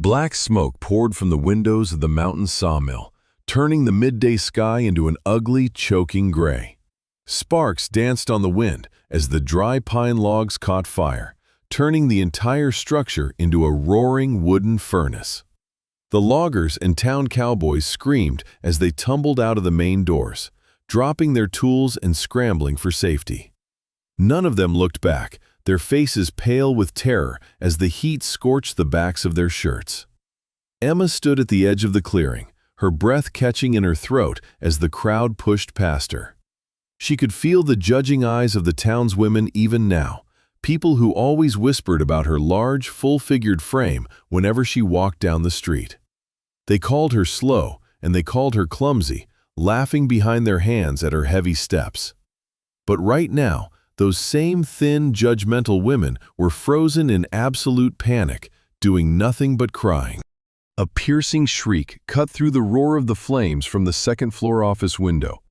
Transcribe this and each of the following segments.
Black smoke poured from the windows of the mountain sawmill, turning the midday sky into an ugly, choking gray. Sparks danced on the wind as the dry pine logs caught fire, turning the entire structure into a roaring wooden furnace. The loggers and town cowboys screamed as they tumbled out of the main doors, dropping their tools and scrambling for safety. None of them looked back, their faces pale with terror as the heat scorched the backs of their shirts. Emma stood at the edge of the clearing, her breath catching in her throat as the crowd pushed past her. She could feel the judging eyes of the townswomen even now, people who always whispered about her large, full-figured frame whenever she walked down the street. They called her slow, and they called her clumsy, laughing behind their hands at her heavy steps. But right now, those same thin, judgmental women were frozen in absolute panic, doing nothing but crying. A piercing shriek cut through the roar of the flames from the second-floor office window.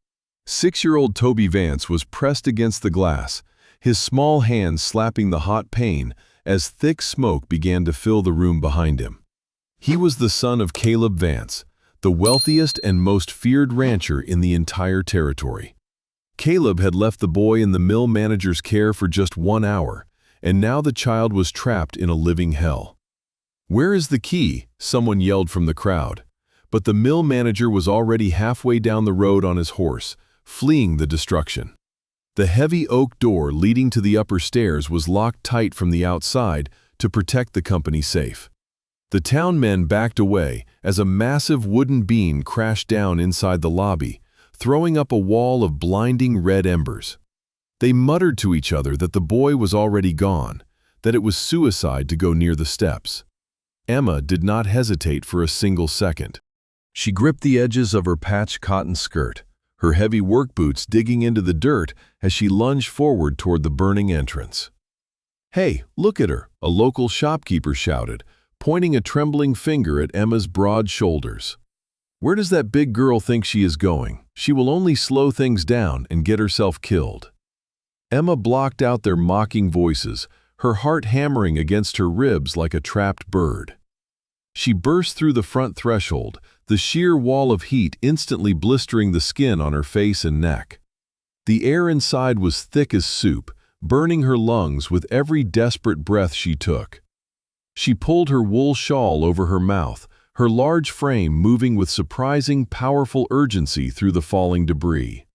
6-year-old Toby Vance was pressed against the glass, his small hands slapping the hot pane as thick smoke began to fill the room behind him. He was the son of Caleb Vance, the wealthiest and most feared rancher in the entire territory. Caleb had left the boy in the mill manager's care for just 1 hour, and now the child was trapped in a living hell. "Where is the key?" someone yelled from the crowd. But the mill manager was already halfway down the road on his horse, fleeing the destruction. The heavy oak door leading to the upper stairs was locked tight from the outside to protect the company safe. The town men backed away as a massive wooden beam crashed down inside the lobby, throwing up a wall of blinding red embers. They muttered to each other that the boy was already gone, that it was suicide to go near the steps. Emma did not hesitate for a single second. She gripped the edges of her patched cotton skirt, her heavy work boots digging into the dirt as she lunged forward toward the burning entrance. "Hey, look at her," a local shopkeeper shouted, pointing a trembling finger at Emma's broad shoulders. "Where does that big girl think she is going? She will only slow things down and get herself killed." Emma blocked out their mocking voices, her heart hammering against her ribs like a trapped bird. She burst through the front threshold, the sheer wall of heat instantly blistering the skin on her face and neck. The air inside was thick as soup, burning her lungs with every desperate breath she took. She pulled her wool shawl over her mouth, her large frame moving with surprising, powerful urgency through the falling debris.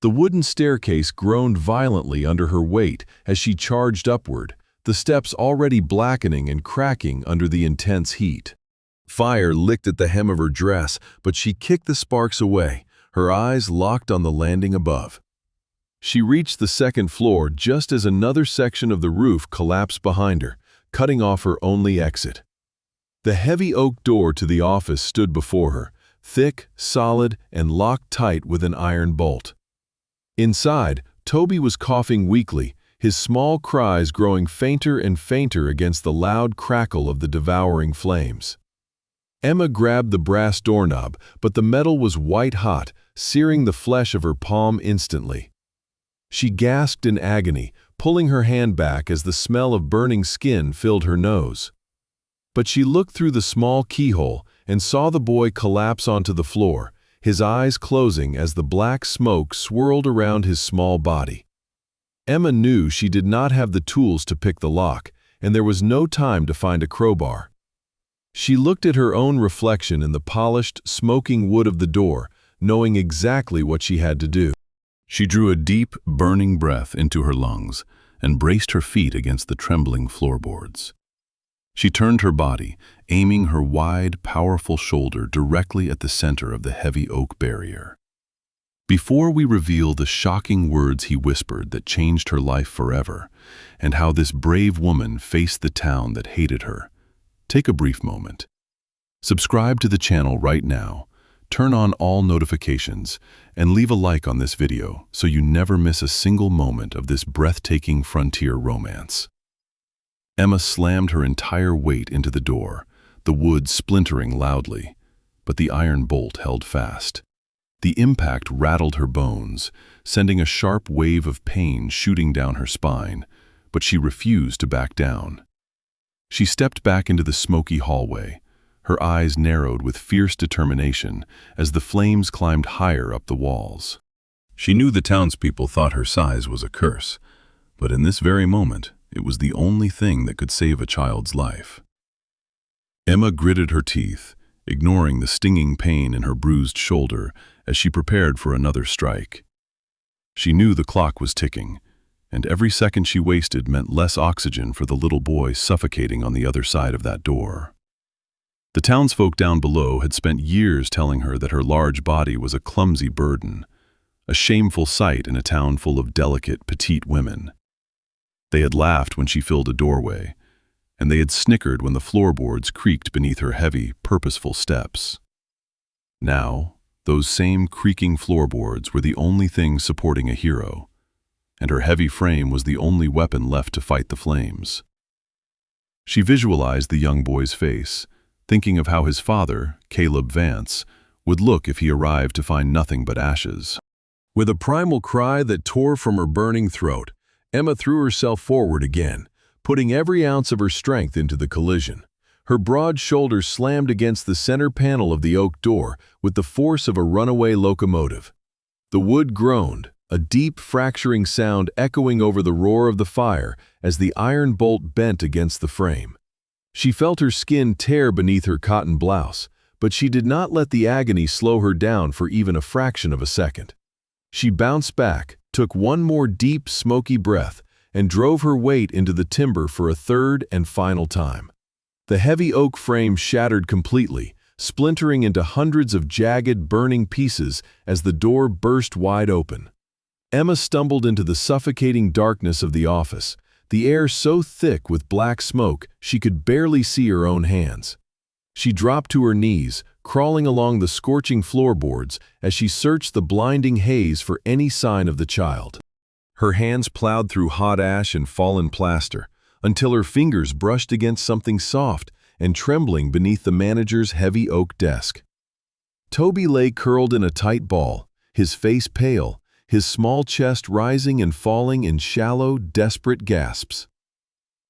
The wooden staircase groaned violently under her weight as she charged upward, the steps already blackening and cracking under the intense heat. Fire licked at the hem of her dress, but she kicked the sparks away, her eyes locked on the landing above. She reached the second floor just as another section of the roof collapsed behind her, cutting off her only exit. The heavy oak door to the office stood before her, thick, solid, and locked tight with an iron bolt. Inside, Toby was coughing weakly, his small cries growing fainter and fainter against the loud crackle of the devouring flames. Emma grabbed the brass doorknob, but the metal was white-hot, searing the flesh of her palm instantly. She gasped in agony, pulling her hand back as the smell of burning skin filled her nose. But she looked through the small keyhole and saw the boy collapse onto the floor, his eyes closing as the black smoke swirled around his small body. Emma knew she did not have the tools to pick the lock, and there was no time to find a crowbar. She looked at her own reflection in the polished, smoking wood of the door, knowing exactly what she had to do. She drew a deep, burning breath into her lungs and braced her feet against the trembling floorboards. She turned her body, aiming her wide, powerful shoulder directly at the center of the heavy oak barrier. Before we reveal the shocking words he whispered that changed her life forever, and how this brave woman faced the town that hated her, take a brief moment. Subscribe to the channel right now, turn on all notifications, and leave a like on this video so you never miss a single moment of this breathtaking frontier romance. Emma slammed her entire weight into the door, the wood splintering loudly, but the iron bolt held fast. The impact rattled her bones, sending a sharp wave of pain shooting down her spine, but she refused to back down. She stepped back into the smoky hallway, her eyes narrowed with fierce determination as the flames climbed higher up the walls. She knew the townspeople thought her size was a curse, but in this very moment, it was the only thing that could save a child's life. Emma gritted her teeth, ignoring the stinging pain in her bruised shoulder as she prepared for another strike. She knew the clock was ticking, and every second she wasted meant less oxygen for the little boy suffocating on the other side of that door. The townsfolk down below had spent years telling her that her large body was a clumsy burden, a shameful sight in a town full of delicate, petite women. They had laughed when she filled a doorway, and they had snickered when the floorboards creaked beneath her heavy, purposeful steps. Now, those same creaking floorboards were the only thing supporting a hero, and her heavy frame was the only weapon left to fight the flames. She visualized the young boy's face, thinking of how his father, Caleb Vance, would look if he arrived to find nothing but ashes. With a primal cry that tore from her burning throat, Emma threw herself forward again, putting every ounce of her strength into the collision. Her broad shoulders slammed against the center panel of the oak door with the force of a runaway locomotive. The wood groaned, a deep, fracturing sound echoing over the roar of the fire as the iron bolt bent against the frame. She felt her skin tear beneath her cotton blouse, but she did not let the agony slow her down for even a fraction of a second. She bounced back, took one more deep, smoky breath, and drove her weight into the timber for a third and final time. The heavy oak frame shattered completely, splintering into hundreds of jagged, burning pieces as the door burst wide open. Emma stumbled into the suffocating darkness of the office, the air so thick with black smoke she could barely see her own hands. She dropped to her knees, crawling along the scorching floorboards as she searched the blinding haze for any sign of the child. Her hands plowed through hot ash and fallen plaster, until her fingers brushed against something soft and trembling beneath the manager's heavy oak desk. Toby lay curled in a tight ball, his face pale, his small chest rising and falling in shallow, desperate gasps.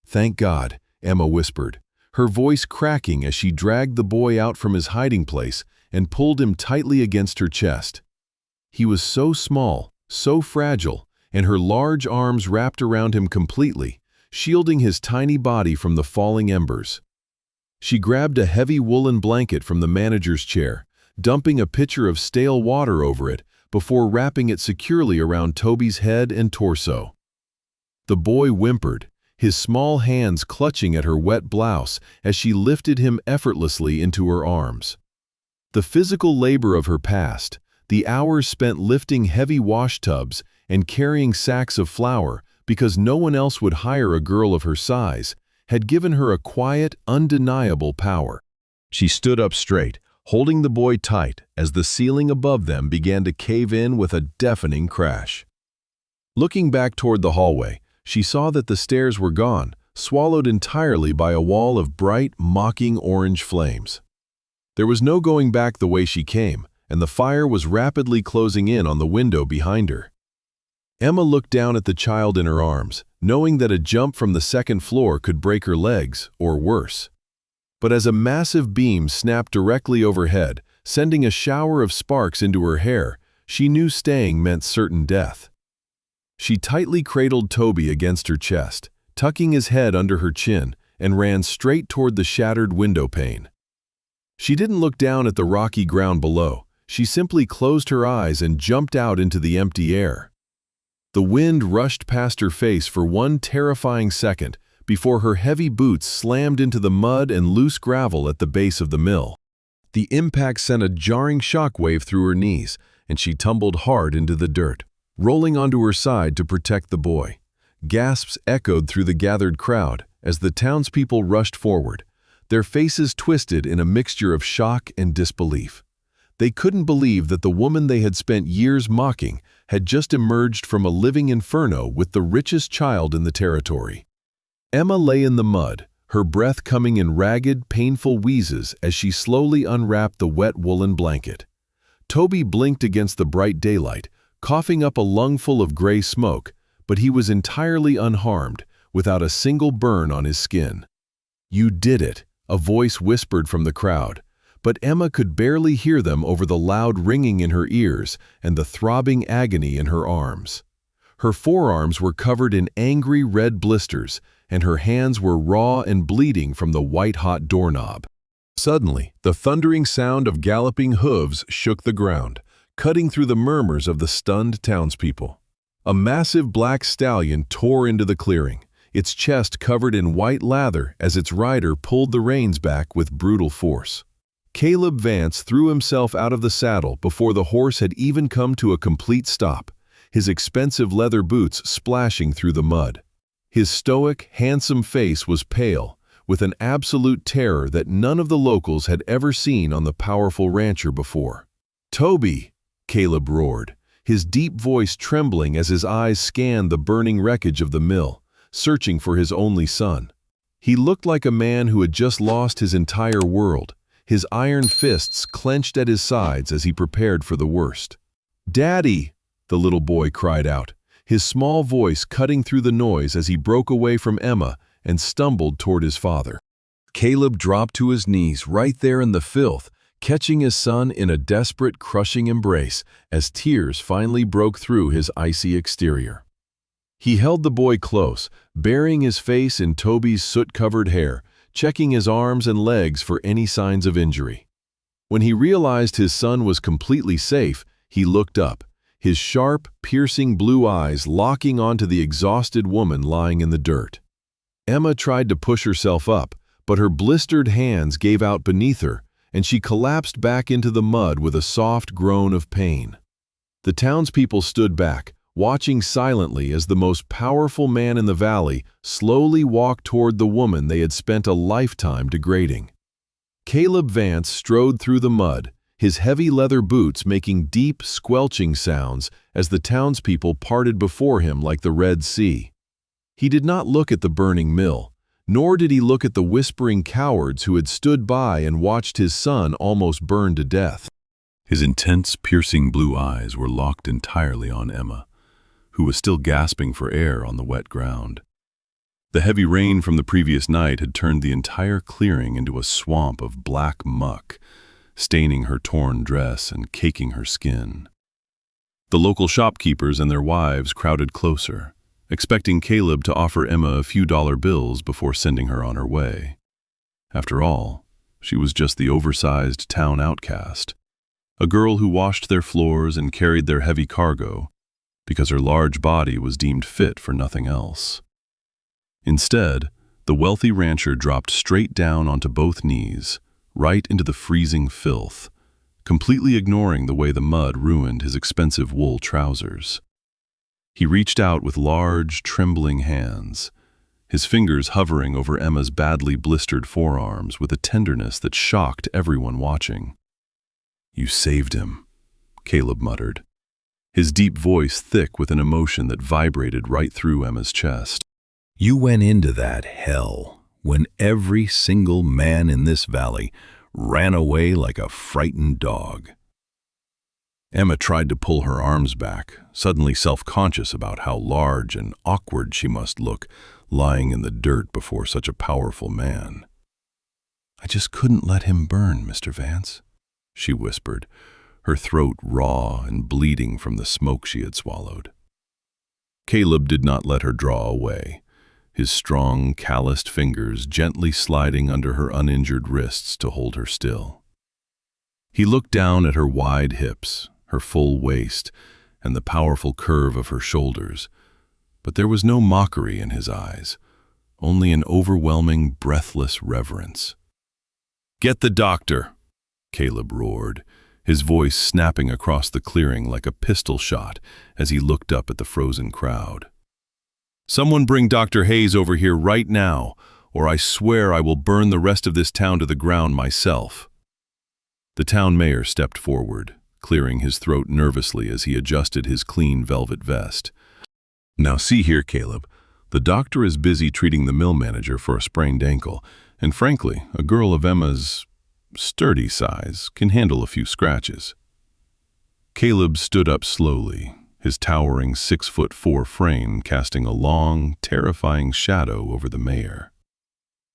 "Thank God," Emma whispered, her voice cracking as she dragged the boy out from his hiding place and pulled him tightly against her chest. He was so small, so fragile, and her large arms wrapped around him completely, shielding his tiny body from the falling embers. She grabbed a heavy woolen blanket from the manager's chair, dumping a pitcher of stale water over it before wrapping it securely around Toby's head and torso. The boy whimpered, his small hands clutching at her wet blouse as she lifted him effortlessly into her arms. The physical labor of her past, the hours spent lifting heavy wash tubs and carrying sacks of flour because no one else would hire a girl of her size, had given her a quiet, undeniable power. She stood up straight, holding the boy tight as the ceiling above them began to cave in with a deafening crash. Looking back toward the hallway, she saw that the stairs were gone, swallowed entirely by a wall of bright, mocking orange flames. There was no going back the way she came, and the fire was rapidly closing in on the window behind her. Emma looked down at the child in her arms, knowing that a jump from the second floor could break her legs, or worse. But as a massive beam snapped directly overhead, sending a shower of sparks into her hair, she knew staying meant certain death. She tightly cradled Toby against her chest, tucking his head under her chin, and ran straight toward the shattered window pane. She didn't look down at the rocky ground below. She simply closed her eyes and jumped out into the empty air. The wind rushed past her face for one terrifying second before her heavy boots slammed into the mud and loose gravel at the base of the mill. The impact sent a jarring shockwave through her knees, and she tumbled hard into the dirt, rolling onto her side to protect the boy. Gasps echoed through the gathered crowd as the townspeople rushed forward, their faces twisted in a mixture of shock and disbelief. They couldn't believe that the woman they had spent years mocking had just emerged from a living inferno with the richest child in the territory. Emma lay in the mud, her breath coming in ragged, painful wheezes as she slowly unwrapped the wet woolen blanket. Toby blinked against the bright daylight, coughing up a lungful of gray smoke, but he was entirely unharmed, without a single burn on his skin. "You did it," a voice whispered from the crowd, but Emma could barely hear them over the loud ringing in her ears and the throbbing agony in her arms. Her forearms were covered in angry red blisters, and her hands were raw and bleeding from the white-hot doorknob. Suddenly, the thundering sound of galloping hooves shook the ground, cutting through the murmurs of the stunned townspeople. A massive black stallion tore into the clearing, its chest covered in white lather as its rider pulled the reins back with brutal force. Caleb Vance threw himself out of the saddle before the horse had even come to a complete stop, his expensive leather boots splashing through the mud. His stoic, handsome face was pale, with an absolute terror that none of the locals had ever seen on the powerful rancher before. "Toby!" Caleb roared, his deep voice trembling as his eyes scanned the burning wreckage of the mill, searching for his only son. He looked like a man who had just lost his entire world, his iron fists clenched at his sides as he prepared for the worst. "Daddy!" the little boy cried out, his small voice cutting through the noise as he broke away from Emma and stumbled toward his father. Caleb dropped to his knees right there in the filth, catching his son in a desperate, crushing embrace as tears finally broke through his icy exterior. He held the boy close, burying his face in Toby's soot-covered hair, checking his arms and legs for any signs of injury. When he realized his son was completely safe, he looked up, his sharp, piercing blue eyes locking onto the exhausted woman lying in the dirt. Emma tried to push herself up, but her blistered hands gave out beneath her, and she collapsed back into the mud with a soft groan of pain. The townspeople stood back, watching silently as the most powerful man in the valley slowly walked toward the woman they had spent a lifetime degrading. Caleb Vance strode through the mud, his heavy leather boots making deep, squelching sounds as the townspeople parted before him like the Red Sea. He did not look at the burning mill, nor did he look at the whispering cowards who had stood by and watched his son almost burn to death. His intense, piercing blue eyes were locked entirely on Emma, who was still gasping for air on the wet ground. The heavy rain from the previous night had turned the entire clearing into a swamp of black muck, staining her torn dress and caking her skin. The local shopkeepers and their wives crowded closer, expecting Caleb to offer Emma a few dollar bills before sending her on her way. After all, she was just the oversized town outcast, a girl who washed their floors and carried their heavy cargo because her large body was deemed fit for nothing else. Instead, the wealthy rancher dropped straight down onto both knees, right into the freezing filth, completely ignoring the way the mud ruined his expensive wool trousers. He reached out with large, trembling hands, his fingers hovering over Emma's badly blistered forearms with a tenderness that shocked everyone watching. "You saved him," Caleb muttered, his deep voice thick with an emotion that vibrated right through Emma's chest. "You went into that hell when every single man in this valley ran away like a frightened dog." Emma tried to pull her arms back, suddenly self-conscious about how large and awkward she must look lying in the dirt before such a powerful man. "I just couldn't let him burn, Mr. Vance," she whispered, her throat raw and bleeding from the smoke she had swallowed. Caleb did not let her draw away, his strong, calloused fingers gently sliding under her uninjured wrists to hold her still. He looked down at her wide hips, her full waist, and the powerful curve of her shoulders, but there was no mockery in his eyes, only an overwhelming, breathless reverence. "Get the doctor!" Caleb roared, his voice snapping across the clearing like a pistol shot as he looked up at the frozen crowd. "Someone bring Dr. Hayes over here right now, or I swear I will burn the rest of this town to the ground myself." The town mayor stepped forward, clearing his throat nervously as he adjusted his clean velvet vest. "Now see here, Caleb, the doctor is busy treating the mill manager for a sprained ankle, and frankly, a girl of Emma's sturdy size can handle a few scratches." Caleb stood up slowly, his towering 6'4" frame casting a long, terrifying shadow over the mayor.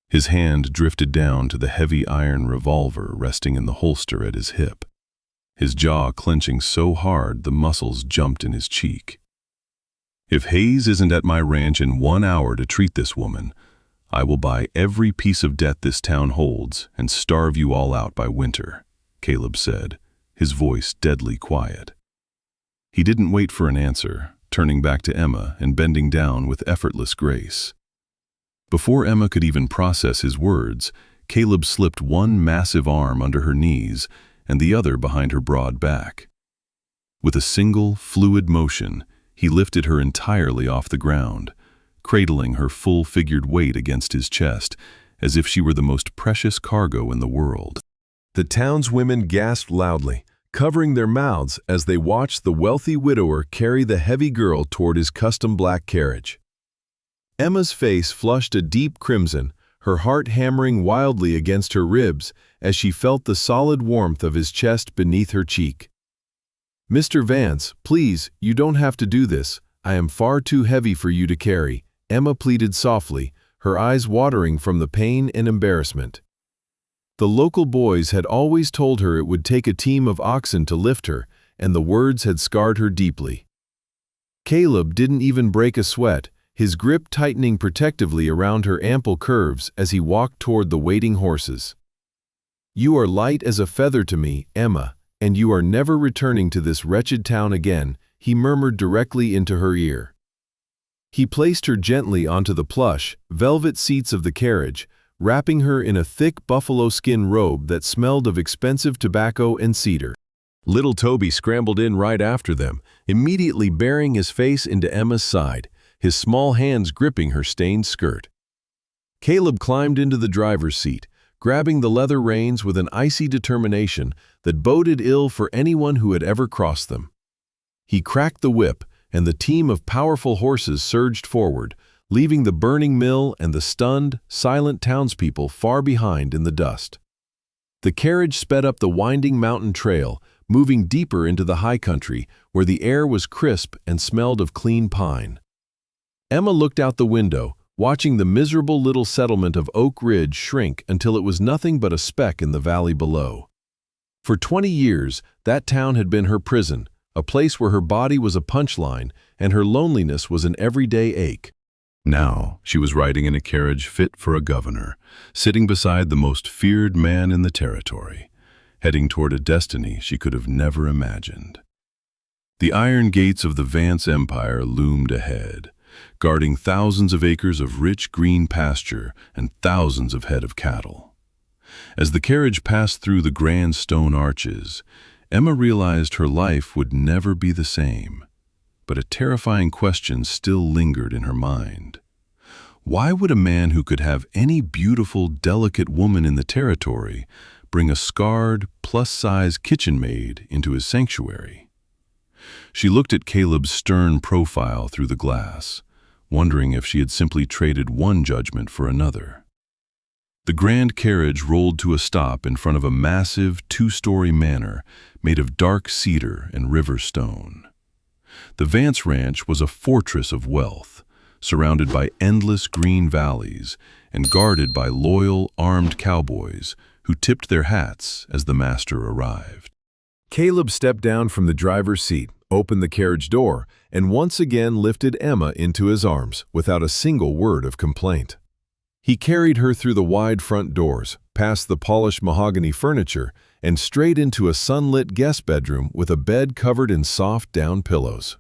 His hand drifted down to the heavy iron revolver resting in the holster at his hip, his jaw clenching so hard the muscles jumped in his cheek. "If Hayes isn't at my ranch in 1 hour to treat this woman, I will buy every piece of debt this town holds and starve you all out by winter," Caleb said, his voice deadly quiet. He didn't wait for an answer, turning back to Emma and bending down with effortless grace. Before Emma could even process his words, Caleb slipped one massive arm under her knees and the other behind her broad back. With a single, fluid motion, he lifted her entirely off the ground, cradling her full-figured weight against his chest, as if she were the most precious cargo in the world. The townswomen gasped loudly, covering their mouths as they watched the wealthy widower carry the heavy girl toward his custom black carriage. Emma's face flushed a deep crimson, her heart hammering wildly against her ribs as she felt the solid warmth of his chest beneath her cheek. "Mr. Vance, please, you don't have to do this. I am far too heavy for you to carry," Emma pleaded softly, her eyes watering from the pain and embarrassment. The local boys had always told her it would take a team of oxen to lift her, and the words had scarred her deeply. Caleb didn't even break a sweat, his grip tightening protectively around her ample curves as he walked toward the waiting horses. "You are light as a feather to me, Emma, and you are never returning to this wretched town again," he murmured directly into her ear. He placed her gently onto the plush, velvet seats of the carriage, wrapping her in a thick buffalo skin robe that smelled of expensive tobacco and cedar. Little Toby scrambled in right after them, immediately burying his face into Emma's side, his small hands gripping her stained skirt. Caleb climbed into the driver's seat, grabbing the leather reins with an icy determination that boded ill for anyone who had ever crossed them. He cracked the whip, and the team of powerful horses surged forward, leaving the burning mill and the stunned, silent townspeople far behind in the dust. The carriage sped up the winding mountain trail, moving deeper into the high country, where the air was crisp and smelled of clean pine. Emma looked out the window, watching the miserable little settlement of Oak Ridge shrink until it was nothing but a speck in the valley below. For 20 years, that town had been her prison, a place where her body was a punchline and her loneliness was an everyday ache. Now, she was riding in a carriage fit for a governor, sitting beside the most feared man in the territory, heading toward a destiny she could have never imagined. The iron gates of the Vance Empire loomed ahead, guarding thousands of acres of rich green pasture and thousands of head of cattle. As the carriage passed through the grand stone arches, Emma realized her life would never be the same, but a terrifying question still lingered in her mind. Why would a man who could have any beautiful, delicate woman in the territory bring a scarred, plus-size kitchen maid into his sanctuary? She looked at Caleb's stern profile through the glass, wondering if she had simply traded one judgment for another. The grand carriage rolled to a stop in front of a massive, two-story manor made of dark cedar and river stone. The Vance Ranch was a fortress of wealth, surrounded by endless green valleys and guarded by loyal, armed cowboys who tipped their hats as the master arrived. Caleb stepped down from the driver's seat, opened the carriage door, and once again lifted Emma into his arms without a single word of complaint. He carried her through the wide front doors, past the polished mahogany furniture, and straight into a sunlit guest bedroom with a bed covered in soft down pillows.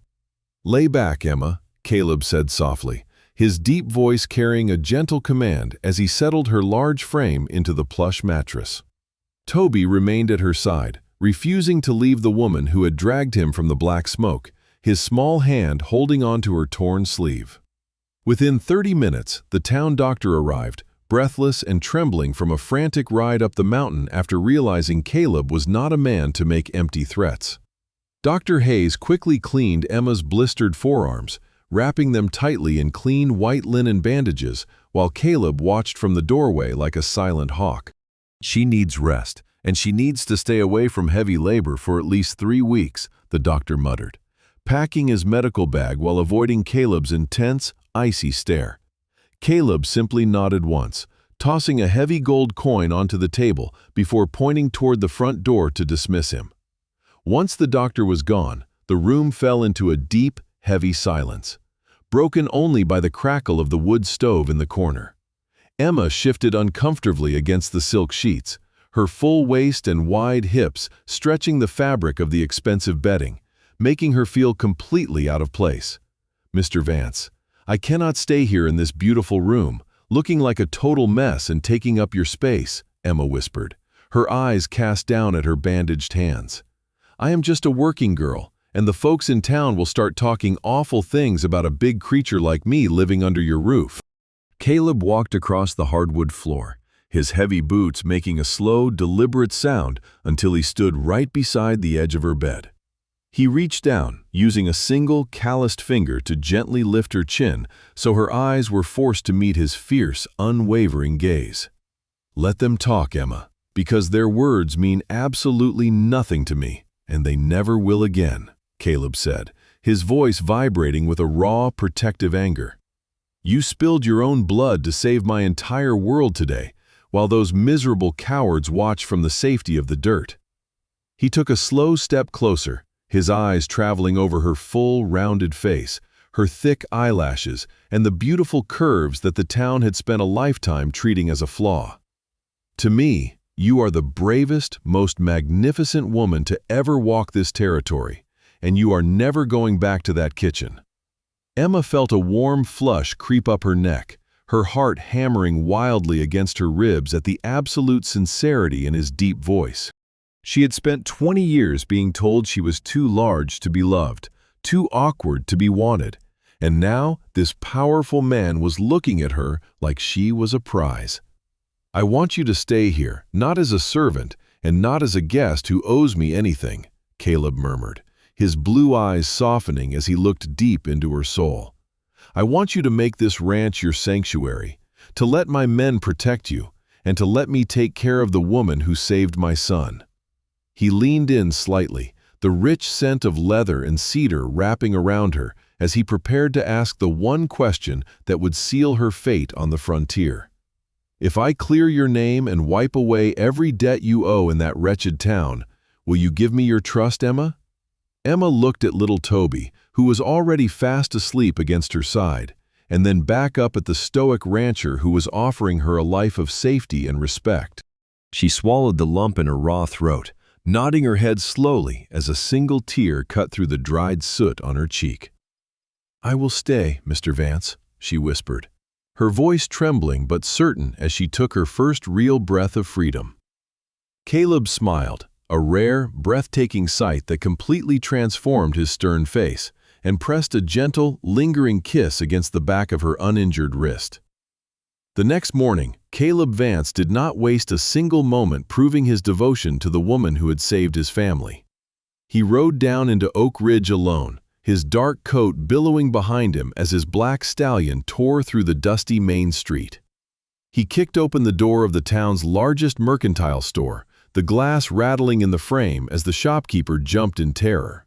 "Lay back, Emma," Caleb said softly, his deep voice carrying a gentle command as he settled her large frame into the plush mattress. Toby remained at her side, refusing to leave the woman who had dragged him from the black smoke, his small hand holding onto her torn sleeve. Within 30 minutes, the town doctor arrived, breathless and trembling from a frantic ride up the mountain after realizing Caleb was not a man to make empty threats. Dr. Hayes quickly cleaned Emma's blistered forearms, wrapping them tightly in clean white linen bandages, while Caleb watched from the doorway like a silent hawk. "She needs rest, and she needs to stay away from heavy labor for at least 3 weeks, the doctor muttered, packing his medical bag while avoiding Caleb's intense, icy stare. Caleb simply nodded once, tossing a heavy gold coin onto the table before pointing toward the front door to dismiss him. Once the doctor was gone, the room fell into a deep, heavy silence, broken only by the crackle of the wood stove in the corner. Emma shifted uncomfortably against the silk sheets, her full waist and wide hips stretching the fabric of the expensive bedding, making her feel completely out of place. "Mr. Vance, I cannot stay here in this beautiful room, looking like a total mess and taking up your space," Emma whispered, her eyes cast down at her bandaged hands. "I am just a working girl, and the folks in town will start talking awful things about a big creature like me living under your roof." Caleb walked across the hardwood floor, his heavy boots making a slow, deliberate sound until he stood right beside the edge of her bed. He reached down, using a single, calloused finger to gently lift her chin so her eyes were forced to meet his fierce, unwavering gaze. "Let them talk, Emma, because their words mean absolutely nothing to me, and they never will again," Caleb said, his voice vibrating with a raw, protective anger. "You spilled your own blood to save my entire world today, while those miserable cowards watch from the safety of the dirt." He took a slow step closer, his eyes traveling over her full, rounded face, her thick eyelashes, and the beautiful curves that the town had spent a lifetime treating as a flaw. "To me, you are the bravest, most magnificent woman to ever walk this territory, and you are never going back to that kitchen." Emma felt a warm flush creep up her neck, her heart hammering wildly against her ribs at the absolute sincerity in his deep voice. She had spent 20 years being told she was too large to be loved, too awkward to be wanted, and now this powerful man was looking at her like she was a prize. "I want you to stay here, not as a servant, and not as a guest who owes me anything," Caleb murmured, his blue eyes softening as he looked deep into her soul. "I want you to make this ranch your sanctuary, to let my men protect you, and to let me take care of the woman who saved my son." He leaned in slightly, the rich scent of leather and cedar wrapping around her as he prepared to ask the one question that would seal her fate on the frontier. "If I clear your name and wipe away every debt you owe in that wretched town, will you give me your trust, Emma?" Emma looked at little Toby, who was already fast asleep against her side, and then back up at the stoic rancher who was offering her a life of safety and respect. She swallowed the lump in her raw throat, nodding her head slowly as a single tear cut through the dried soot on her cheek. "I will stay, Mr. Vance," she whispered, her voice trembling but certain as she took her first real breath of freedom. Caleb smiled, a rare, breathtaking sight that completely transformed his stern face, and pressed a gentle, lingering kiss against the back of her uninjured wrist. The next morning, Caleb Vance did not waste a single moment proving his devotion to the woman who had saved his family. He rode down into Oak Ridge alone, his dark coat billowing behind him as his black stallion tore through the dusty main street. He kicked open the door of the town's largest mercantile store, the glass rattling in the frame as the shopkeeper jumped in terror.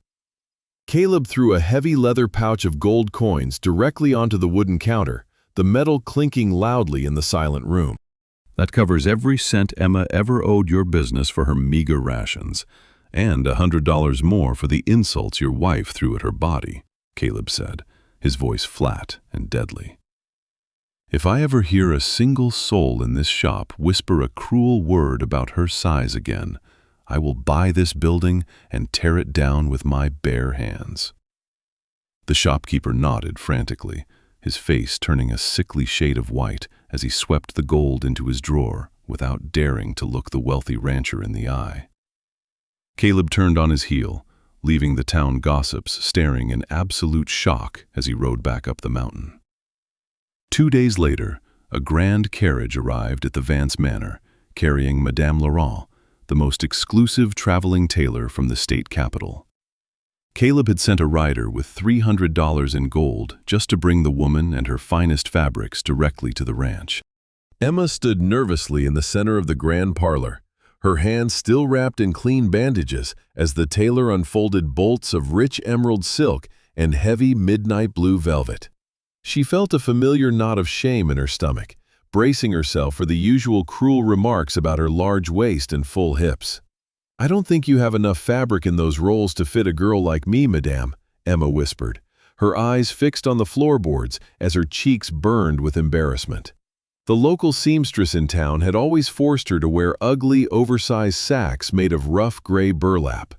Caleb threw a heavy leather pouch of gold coins directly onto the wooden counter, the metal clinking loudly in the silent room. "That covers every cent Emma ever owed your business for her meager rations, and $100 more for the insults your wife threw at her body," Caleb said, his voice flat and deadly. "If I ever hear a single soul in this shop whisper a cruel word about her size again, I will buy this building and tear it down with my bare hands." The shopkeeper nodded frantically, his face turning a sickly shade of white as he swept the gold into his drawer without daring to look the wealthy rancher in the eye. Caleb turned on his heel, leaving the town gossips staring in absolute shock as he rode back up the mountain. 2 days later, a grand carriage arrived at the Vance Manor, carrying Madame Laurent, the most exclusive traveling tailor from the state capital. Caleb had sent a rider with $300 in gold just to bring the woman and her finest fabrics directly to the ranch. Emma stood nervously in the center of the grand parlor, her hands still wrapped in clean bandages as the tailor unfolded bolts of rich emerald silk and heavy midnight blue velvet. She felt a familiar knot of shame in her stomach, bracing herself for the usual cruel remarks about her large waist and full hips. "I don't think you have enough fabric in those rolls to fit a girl like me, madame," Emma whispered, her eyes fixed on the floorboards as her cheeks burned with embarrassment. The local seamstress in town had always forced her to wear ugly, oversized sacks made of rough gray burlap.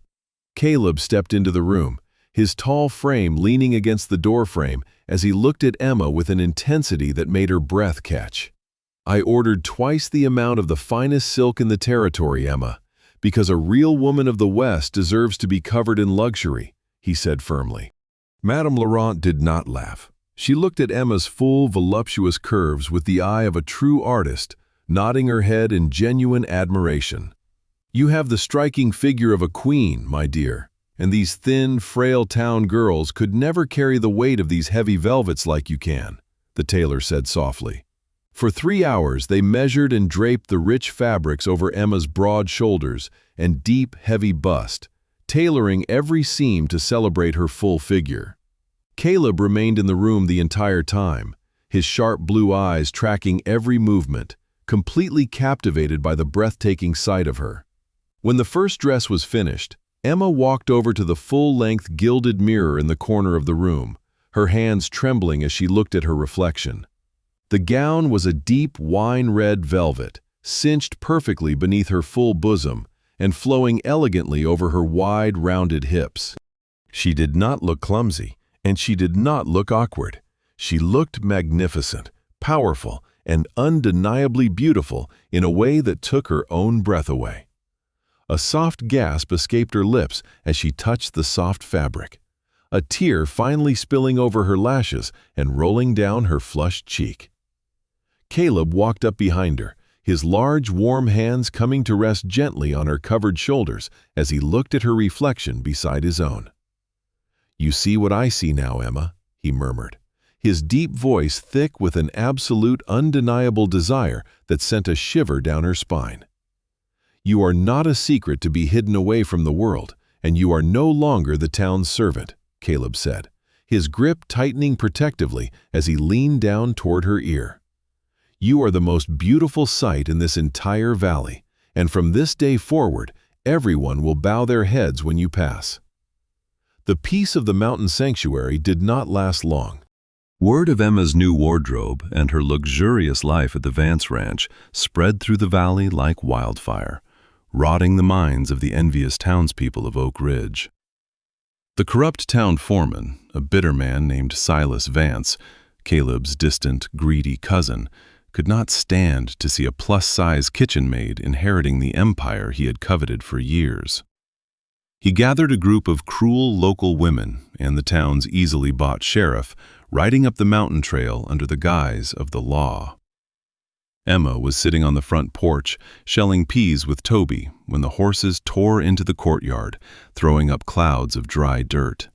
Caleb stepped into the room, his tall frame leaning against the doorframe as he looked at Emma with an intensity that made her breath catch. "I ordered twice the amount of the finest silk in the territory, Emma, because a real woman of the West deserves to be covered in luxury," he said firmly. Madame Laurent did not laugh. She looked at Emma's full, voluptuous curves with the eye of a true artist, nodding her head in genuine admiration. "You have the striking figure of a queen, my dear, and these thin, frail town girls could never carry the weight of these heavy velvets like you can," the tailor said softly. For 3 hours they measured and draped the rich fabrics over Emma's broad shoulders and deep, heavy bust, tailoring every seam to celebrate her full figure. Caleb remained in the room the entire time, his sharp blue eyes tracking every movement, completely captivated by the breathtaking sight of her. When the first dress was finished, Emma walked over to the full-length gilded mirror in the corner of the room, her hands trembling as she looked at her reflection. The gown was a deep wine-red velvet, cinched perfectly beneath her full bosom and flowing elegantly over her wide, rounded hips. She did not look clumsy, and she did not look awkward. She looked magnificent, powerful, and undeniably beautiful in a way that took her own breath away. A soft gasp escaped her lips as she touched the soft fabric, a tear finally spilling over her lashes and rolling down her flushed cheek. Caleb walked up behind her, his large, warm hands coming to rest gently on her covered shoulders as he looked at her reflection beside his own. "You see what I see now, Emma," he murmured, his deep voice thick with an absolute, undeniable desire that sent a shiver down her spine. "You are not a secret to be hidden away from the world, and you are no longer the town's servant," Caleb said, his grip tightening protectively as he leaned down toward her ear. "You are the most beautiful sight in this entire valley, and from this day forward, everyone will bow their heads when you pass." The peace of the mountain sanctuary did not last long. Word of Emma's new wardrobe and her luxurious life at the Vance ranch spread through the valley like wildfire, rotting the minds of the envious townspeople of Oak Ridge. The corrupt town foreman, a bitter man named Silas Vance, Caleb's distant, greedy cousin, could not stand to see a plus-size kitchen maid inheriting the empire he had coveted for years. He gathered a group of cruel local women and the town's easily bought sheriff, riding up the mountain trail under the guise of the law. Emma was sitting on the front porch, shelling peas with Toby, when the horses tore into the courtyard, throwing up clouds of dry dirt.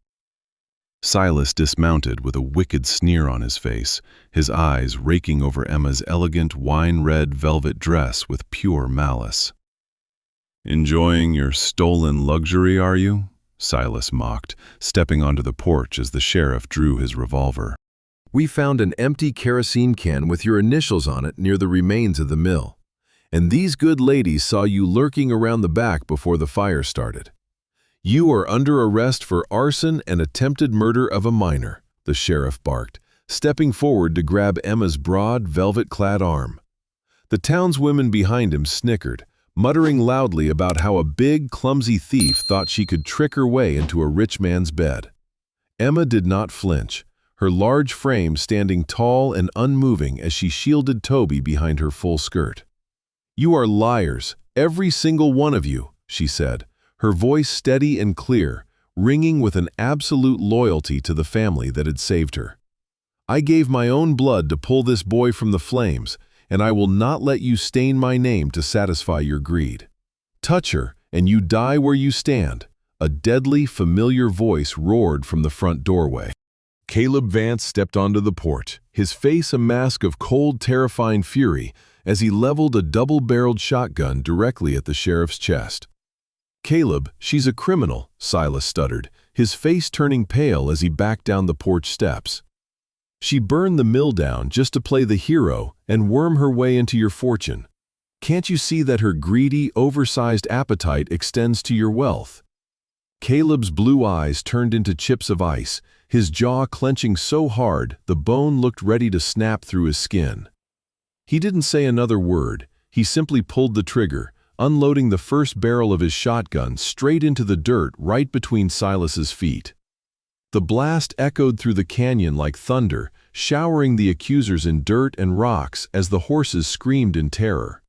Silas dismounted with a wicked sneer on his face, his eyes raking over Emma's elegant wine-red velvet dress with pure malice. "Enjoying your stolen luxury, are you?" Silas mocked, stepping onto the porch as the sheriff drew his revolver. "We found an empty kerosene can with your initials on it near the remains of the mill, and these good ladies saw you lurking around the back before the fire started. You are under arrest for arson and attempted murder of a minor," the sheriff barked, stepping forward to grab Emma's broad, velvet-clad arm. The townswomen behind him snickered, muttering loudly about how a big, clumsy thief thought she could trick her way into a rich man's bed. Emma did not flinch, her large frame standing tall and unmoving as she shielded Toby behind her full skirt. "You are liars, every single one of you," she said, her voice steady and clear, ringing with an absolute loyalty to the family that had saved her. "I gave my own blood to pull this boy from the flames, and I will not let you stain my name to satisfy your greed. Touch her, and you die where you stand," a deadly, familiar voice roared from the front doorway. Caleb Vance stepped onto the porch, his face a mask of cold, terrifying fury as he leveled a double-barreled shotgun directly at the sheriff's chest. "Caleb, she's a criminal," Silas stuttered, his face turning pale as he backed down the porch steps. She burned the mill down just to play the hero and worm her way into your fortune. Can't you see that her greedy, oversized appetite extends to your wealth?" Caleb's blue eyes turned into chips of ice, his jaw clenching so hard the bone looked ready to snap through his skin. He didn't say another word. He simply pulled the trigger, unloading the first barrel of his shotgun straight into the dirt right between Silas's feet. The blast echoed through the canyon like thunder, showering the accusers in dirt and rocks as the horses screamed in terror.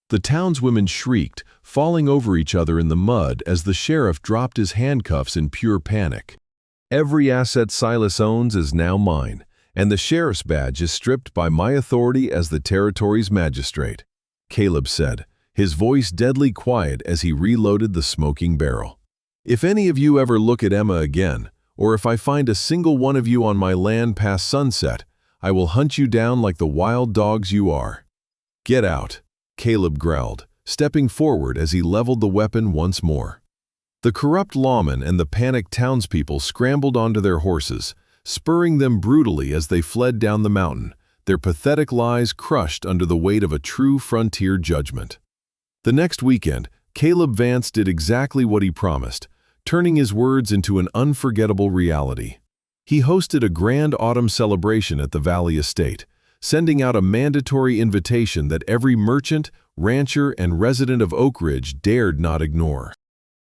The townswomen shrieked, falling over each other in the mud as the sheriff dropped his handcuffs in pure panic. "Every asset Silas owns is now mine, and the sheriff's badge is stripped by my authority as the territory's magistrate," Caleb said, his voice deadly quiet as he reloaded the smoking barrel. "If any of you ever look at Emma again, or if I find a single one of you on my land past sunset, I will hunt you down like the wild dogs you are." "Get out," Caleb growled, stepping forward as he leveled the weapon once more. The corrupt lawmen and the panicked townspeople scrambled onto their horses, spurring them brutally as they fled down the mountain, their pathetic lies crushed under the weight of a true frontier judgment. The next weekend, Caleb Vance did exactly what he promised, turning his words into an unforgettable reality. He hosted a grand autumn celebration at the Valley Estate, sending out a mandatory invitation that every merchant, rancher, and resident of Oak Ridge dared not ignore.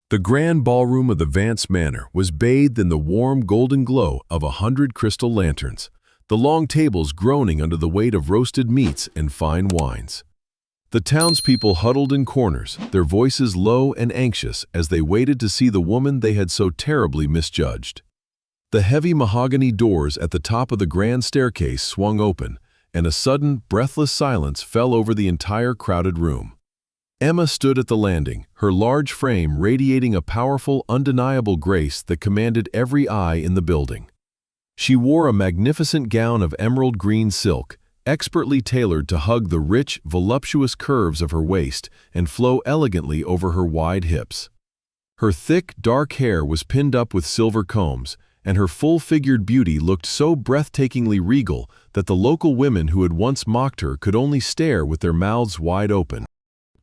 The grand ballroom of the Vance Manor was bathed in the warm golden glow of 100 crystal lanterns, the long tables groaning under the weight of roasted meats and fine wines. The townspeople huddled in corners, their voices low and anxious as they waited to see the woman they had so terribly misjudged. The heavy mahogany doors at the top of the grand staircase swung open, and a sudden, breathless silence fell over the entire crowded room. Emma stood at the landing, her large frame radiating a powerful, undeniable grace that commanded every eye in the building. She wore a magnificent gown of emerald green silk, expertly tailored to hug the rich, voluptuous curves of her waist and flow elegantly over her wide hips. Her thick, dark hair was pinned up with silver combs, and her full-figured beauty looked so breathtakingly regal that the local women who had once mocked her could only stare with their mouths wide open.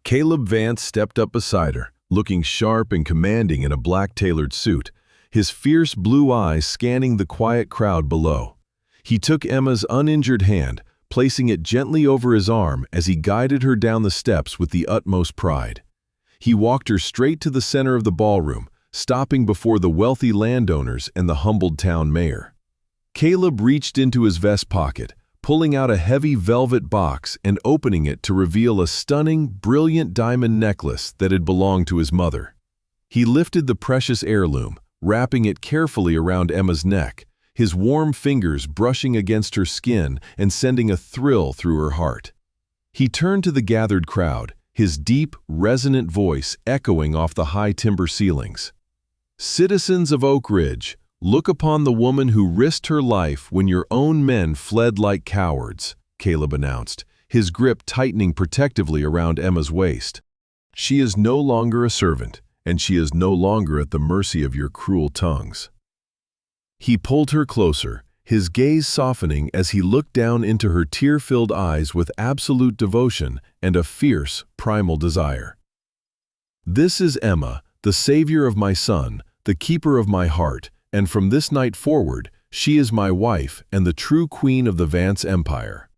Caleb Vance stepped up beside her, looking sharp and commanding in a black tailored suit, his fierce blue eyes scanning the quiet crowd below. He took Emma's uninjured hand, placing it gently over his arm as he guided her down the steps with the utmost pride. He walked her straight to the center of the ballroom, stopping before the wealthy landowners and the humbled town mayor. Caleb reached into his vest pocket, pulling out a heavy velvet box and opening it to reveal a stunning, brilliant diamond necklace that had belonged to his mother. He lifted the precious heirloom, wrapping it carefully around Emma's neck, his warm fingers brushing against her skin and sending a thrill through her heart. He turned to the gathered crowd, his deep, resonant voice echoing off the high timber ceilings. "Citizens of Oak Ridge, look upon the woman who risked her life when your own men fled like cowards," Caleb announced, his grip tightening protectively around Emma's waist. "She is no longer a servant, and she is no longer at the mercy of your cruel tongues." He pulled her closer, his gaze softening as he looked down into her tear-filled eyes with absolute devotion and a fierce, primal desire. "This is Emma, the savior of my son, the keeper of my heart, and from this night forward, she is my wife and the true queen of the Vance Empire."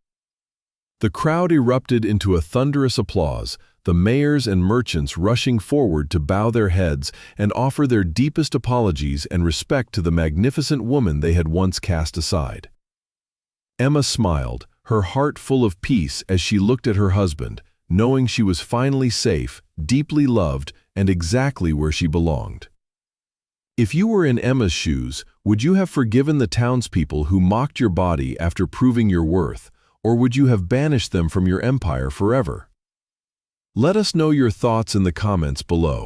The crowd erupted into a thunderous applause, the mayors and merchants rushing forward to bow their heads and offer their deepest apologies and respect to the magnificent woman they had once cast aside. Emma smiled, her heart full of peace as she looked at her husband, knowing she was finally safe, deeply loved, and exactly where she belonged. If you were in Emma's shoes, would you have forgiven the townspeople who mocked your body after proving your worth, or would you have banished them from your empire forever? Let us know your thoughts in the comments below.